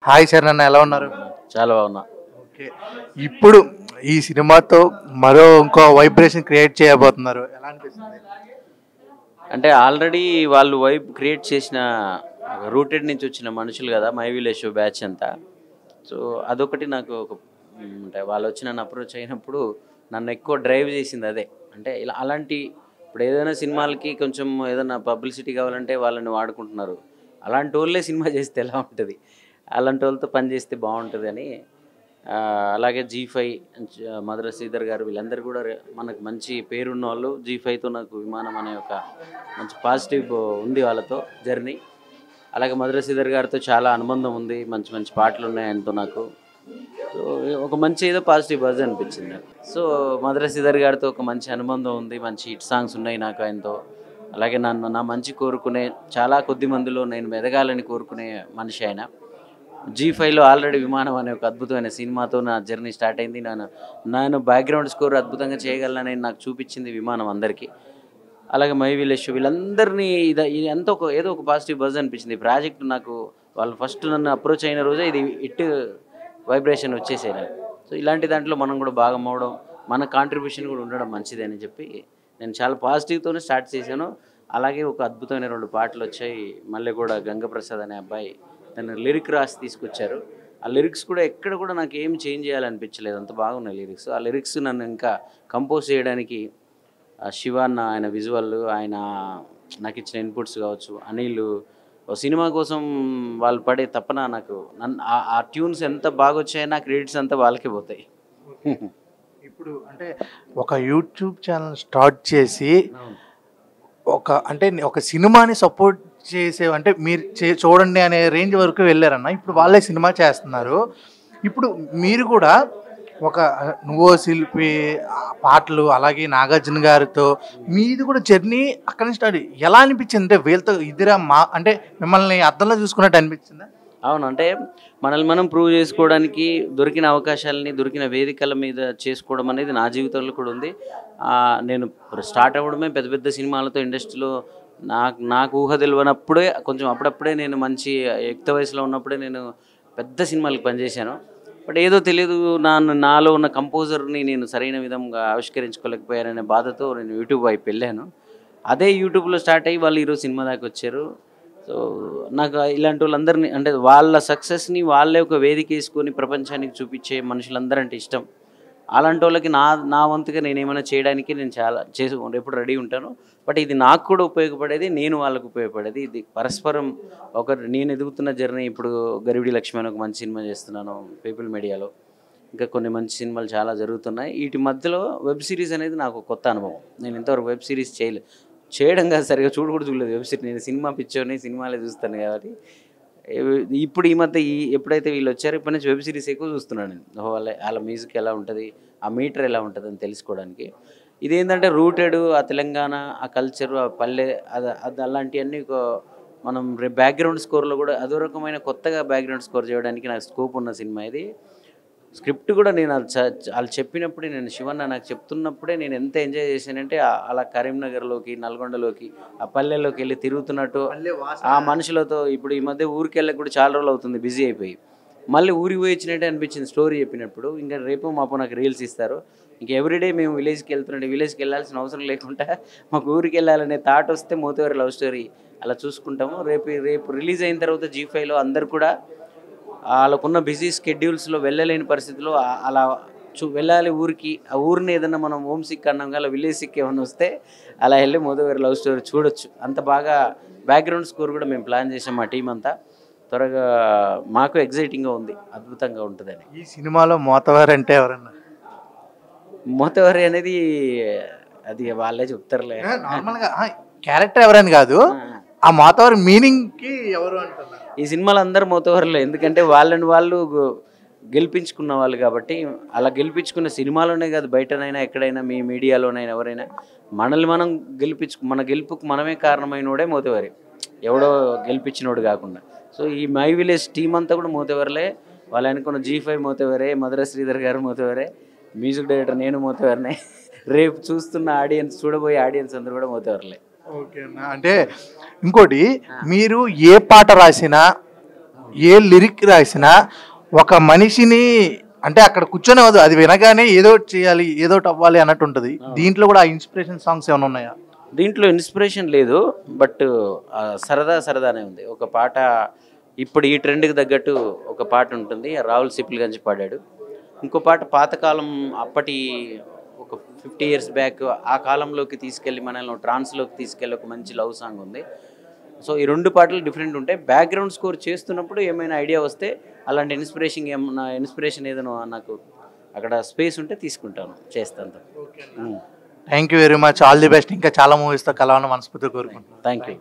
Hi Charan అన్న, ఎలా ఉన్నారు? చాలా బాగున్నా. ఓకే, ఇప్పుడు ఈ సినిమాతో మరో ఇంకో వైబ్రేషన్ క్రియేట్ చేయబోతున్నారు, ఎలా అనిపిస్తుంది? అంటే ఆల్రెడీ వాళ్ళు వైబ్ క్రియేట్ చేసిన రూటెడ్ నుంచి వచ్చిన మనుషులు కదా, మై విలేజ్ బ్యాచ్ అంతా. సో అదొకటి నాకు ఒక అంటే వాళ్ళు వచ్చి నన్ను అప్రోచ్ అయినప్పుడు నన్ను ఎక్కువ డ్రైవ్ చేసింది అదే. అంటే ఇలా అలాంటి ఇప్పుడు ఏదైనా సినిమాలకి కొంచెం ఏదైనా పబ్లిసిటీ కావాలంటే వాళ్ళని వాడుకుంటున్నారు. అలాంటి వాళ్ళే సినిమా చేస్తే ఎలా ఉంటుంది, అలాంటి వాళ్ళతో పని చేస్తే బాగుంటుంది అని. అలాగే G5 మధుర శ్రీధర్ గారు వీళ్ళందరూ కూడా మనకు మంచి పేరున్న వాళ్ళు. G5తో నాకు విమానం అనే ఒక మంచి పాజిటివ్ ఉంది వాళ్ళతో జర్నీ. అలాగే మధుర శ్రీధర్ గారితో చాలా అనుబంధం ఉంది, మంచి మంచి పాటలు ఉన్నాయి ఆయనతో నాకు. సో ఒక మంచి ఏదో పాజిటివ్ బజ్ అనిపించింది నాకు. సో మధుర శ్రీధర్ గారితో ఒక మంచి అనుబంధం ఉంది, మంచి హిట్ సాంగ్స్ ఉన్నాయి నాకు ఆయనతో. అలాగే నా మంచి కోరుకునే చాలా కొద్ది మందిలో నేను ఎదగాలని కోరుకునే మనిషి ఆయన. G5లో ఆల్రెడీ విమానం అనే ఒక అద్భుతమైన సినిమాతో నా జర్నీ స్టార్ట్ అయింది. నేను బ్యాక్గ్రౌండ్ స్కోర్ అద్భుతంగా చేయగలనని నాకు చూపించింది విమానం అందరికీ. అలాగే మై విలేజ్ వీళ్ళందరినీ ఇదంతా ఏదో ఒక పాజిటివ్ బజ్ అనిపించింది. ఈ ప్రాజెక్ట్ నాకు వాళ్ళు ఫస్ట్ నన్ను అప్రోచ్ అయిన రోజే ఇది ఇట్ వైబ్రేషన్ వచ్చేసాయి నాకు. సో ఇలాంటి దాంట్లో మనం కూడా భాగం అవ్వడం, మన కాంట్రిబ్యూషన్ కూడా ఉండడం మంచిది అని చెప్పి నేను చాలా పాజిటివ్తోనే స్టార్ట్ చేశాను. అలాగే ఒక అద్భుతమైన 2 పాటలు వచ్చాయి. మళ్ళీ కూడా గంగప్రసాద్ అనే అబ్బాయి తను లిరిక్ రాసి తీసుకొచ్చారు. ఆ లిరిక్స్ కూడా ఎక్కడ కూడా నాకు ఏం చేంజ్ చేయాలనిపించలేదు, అంత బాగున్నాయి లిరిక్స్. ఆ లిరిక్స్ నన్ను ఇంకా కంపోజ్ చేయడానికి శివ అన్న ఆయన విజువల్, ఆయన నాకు ఇచ్చిన ఇన్పుట్స్ కావచ్చు, అనిల్ సినిమా కోసం వాళ్ళు పడే తపన నాకు ఆ ట్యూన్స్ ఎంత బాగా వచ్చాయో నా క్రెడిట్స్ అంతా వాళ్ళకే పోతాయి. ఇప్పుడు అంటే ఒక యూట్యూబ్ ఛానల్ స్టార్ట్ చేసి ఒక సినిమాని సపోర్ట్ చేసే అంటే మీరు చూడండి అనే రేంజ్ వరకు వెళ్ళారన్న. ఇప్పుడు వాళ్ళే సినిమా చేస్తున్నారు. ఇప్పుడు మీరు కూడా ఒక నువ్వో శిల్పి పాటలు, అలాగే నాగార్జున గారితో మీది కూడా జర్నీ అక్కడి నుంచి స్టార్ట్. ఎలా అనిపించింది? అంటే వీళ్ళతో ఇదిరా అంటే మిమ్మల్ని అద్దంలో చూసుకున్నట్టు అనిపించిందా? అవును, అంటే మనల్ని మనం ప్రూవ్ చేసుకోవడానికి దొరికిన అవకాశాలని దొరికిన వేదికల మీద చేసుకోవడం అనేది నా జీవితంలో కూడా ఉంది. నేను స్టార్ట్ అవ్వడమే పెద్ద పెద్ద సినిమాలతో ఇండస్ట్రీలో. నాకు ఊహ తెలియనప్పుడే కొంచెం అప్పుడప్పుడే నేను మంచి యుక్త వయసులో ఉన్నప్పుడే నేను పెద్ద సినిమాలకు పనిచేశాను. బట్ ఏదో తెలియదు, నాలో ఉన్న కంపోజర్ని నేను సరైన విధంగా ఆవిష్కరించుకోలేకపోయాననే బాధతో నేను యూట్యూబ్ వైపు వెళ్ళాను. అదే యూట్యూబ్లో స్టార్ట్ అయ్యి వాళ్ళు ఈరోజు సినిమా దాకా వచ్చారు. సో నాకు ఇలాంటి వాళ్ళందరినీ అంటే వాళ్ళ సక్సెస్ని వాళ్ళే ఒక వేదిక వేసుకొని ప్రపంచానికి చూపించే మనుషులందరూ అంటే ఇష్టం. అలాంటి వాళ్ళకి నా వంతుగా నేను ఏమైనా చేయడానికి నేను చాలా ఎప్పుడు రెడీ ఉంటాను. బట్ ఇది నాకు కూడా ఉపయోగపడేది, నేను వాళ్ళకు ఉపయోగపడేది. ఇది పరస్పరం నేను ఎదుగుతున్న జర్నీ. ఇప్పుడు గరివిడి లక్ష్మి అని ఒక మంచి సినిమా చేస్తున్నాను పీపుల్ మీడియాలో. ఇంకా కొన్ని మంచి సినిమాలు చాలా జరుగుతున్నాయి. వీటి మధ్యలో వెబ్ సిరీస్ అనేది నాకు కొత్త అనుభవం. నేను ఇంతవరకు వెబ్ సిరీస్ చేయడం కాదు, సరిగా చూడలేదు వెబ్ సిరీస్. నేను సినిమా పిచ్చోని, సినిమాలే చూస్తాను కాబట్టి. ఇప్పుడు ఈ మధ్య ఎప్పుడైతే వీళ్ళు వచ్చారో ఇప్పటి నుంచి వెబ్ సిరీస్ ఎక్కువ చూస్తున్నాను నేను. వాళ్ళ మ్యూజిక్ ఎలా ఉంటుంది, ఆ మీటర్ ఎలా ఉంటుంది అని తెలుసుకోవడానికి. ఇదేంటంటే రూటెడ్ ఆ తెలంగాణ, ఆ కల్చరు, ఆ పల్లె, అది అలాంటివన్నీ మనం బ్యాక్గ్రౌండ్ స్కోర్లో కూడా అదో రకమైన కొత్తగా బ్యాక్గ్రౌండ్ స్కోర్ చేయడానికి నాకు స్కోప్ ఉన్న సినిమా ఇది. స్క్రిప్ట్ కూడా నేను వాళ్ళు చెప్పినప్పుడే, నేను శివన్న నాకు చెప్తున్నప్పుడే నేను ఎంత ఎంజాయ్ చేశానంటే అలా కరీంనగర్లోకి, నల్గొండలోకి, ఆ పల్లెల్లోకి వెళ్ళి తిరుగుతున్నట్టు ఆ మనుషులతో. ఇప్పుడు ఈ మధ్య ఊరికి వెళ్ళక కూడా చాలా రోజులు అవుతుంది బిజీ అయిపోయి. మళ్ళీ ఊరికి పోయి వచ్చినట్టే అనిపించింది స్టోరీ చెప్పినప్పుడు. ఇంకా రేపు మాపు నాకు రీల్స్ ఇస్తారు. ఇంక ఎవ్రీడే మేము విలేజ్కి వెళ్తుంటే విలేజ్కి వెళ్ళాల్సిన అవసరం లేకుండా మాకు ఊరికి వెళ్ళాలనే థాట్ వస్తే మోతేవారి లవ్ స్టోరీ అలా చూసుకుంటాము. రేపు రిలీజ్ అయిన తర్వాత G5లో అందరు కూడా వాళ్ళకున్న బిజీ స్కెడ్యూల్స్లో వెళ్ళలేని పరిస్థితిలో అలా వెళ్ళాలి ఊరికి. ఆ ఊరిని ఏదన్నా మనం హోమ్ సిక్ అన్నాం కదా, విలేజ్ సిక్ ఏమైనా వస్తే అలా వెళ్ళి మోతేవారి లవ్ స్టోరీ చూడొచ్చు. అంత బాగా బ్యాక్గ్రౌండ్ స్కోర్ కూడా మేము ప్లాన్ చేసాం మా టీం అంతా. త్వరగా మాకు ఎగ్జైటింగ్గా ఉంది, అద్భుతంగా ఉంటుందని. ఈ సినిమాలో మోతవారి అంటే ఎవరన్నా? మోతవారి అనేది అది వాళ్ళే చెప్తారులే. నార్మల్గా క్యారెక్టర్ ఎవరని కాదు, ఆ మోతవారి మీనింగ్కి ఎవరు అంటున్నారు? ఈ సినిమాలో అందరూ మోతవారులే, ఎందుకంటే వాళ్ళని వాళ్ళు గెలిపించుకున్న వాళ్ళు కాబట్టి. అలా గెలిపించుకున్న సినిమాలోనే కాదు, బయటనైనా ఎక్కడైనా మీ మీడియాలోనైనా ఎవరైనా మనల్ని మనం మన గెలుపుకు మనమే కారణమైనోడే మోతవారి, ఎవడో గెలిపించినోడు కాకుండా. సో ఈ మై విలేజ్ టీం అంతా కూడా మోతవారులే. వాళ్ళు అనుకున్న G5 మోతవారే, మధుర శ్రీధర్ గారు మోతవారే, మ్యూజిక్ డైరెక్టర్ నేను మోతవారినే. రేపు చూస్తున్న చూడబోయే ఆడియన్స్ అందరూ కూడా మోతవారులే. ఓకే అన్న. అంటే ఇంకోటి, మీరు ఏ పాట రాసినా ఏ లిరిక్ రాసినా ఒక మనిషిని అంటే అక్కడ కూర్చొని అవ్వదు, అది వినగానే ఏదో ఒకటి చేయాలి, ఏదో ఒకటి అవ్వాలి అన్నట్టు ఉంటుంది. దీంట్లో కూడా ఆ ఇన్స్పిరేషన్ సాంగ్స్ ఏమైనా ఉన్నాయా? దీంట్లో ఇన్స్పిరేషన్ లేదు, బట్ సరదా సరదానే ఉంది. ఒక పాట ఇప్పుడు ఈ ట్రెండ్కి తగ్గట్టు ఒక పాట ఉంటుంది, రాహుల్ సిప్లిగంజ్ పాడాడు. ఇంకో పాట పాతకాలం, అప్పటి ఒక 50 years బ్యాక్ ఆ కాలంలోకి తీసుకెళ్ళి మనల్ని ట్రాన్స్లోకి తీసుకెళ్ళి ఒక మంచి లవ్ సాంగ్ ఉంది. సో ఈ 2 పాటలు డిఫరెంట్ ఉంటాయి. బ్యాక్గ్రౌండ్ స్కోర్ చేస్తున్నప్పుడు ఏమైనా ఐడియా వస్తే అలాంటి ఇన్స్పిరేషన్ ఏదైనా నాకు అక్కడ స్పేస్ ఉంటే తీసుకుంటాను, చేస్తాను. Thank you very much, all the best. ఇంకా చాలా మూవీస్తో కలవాలని మనస్ఫూర్తిగా కోరుకుంటున్నాను. Thank you.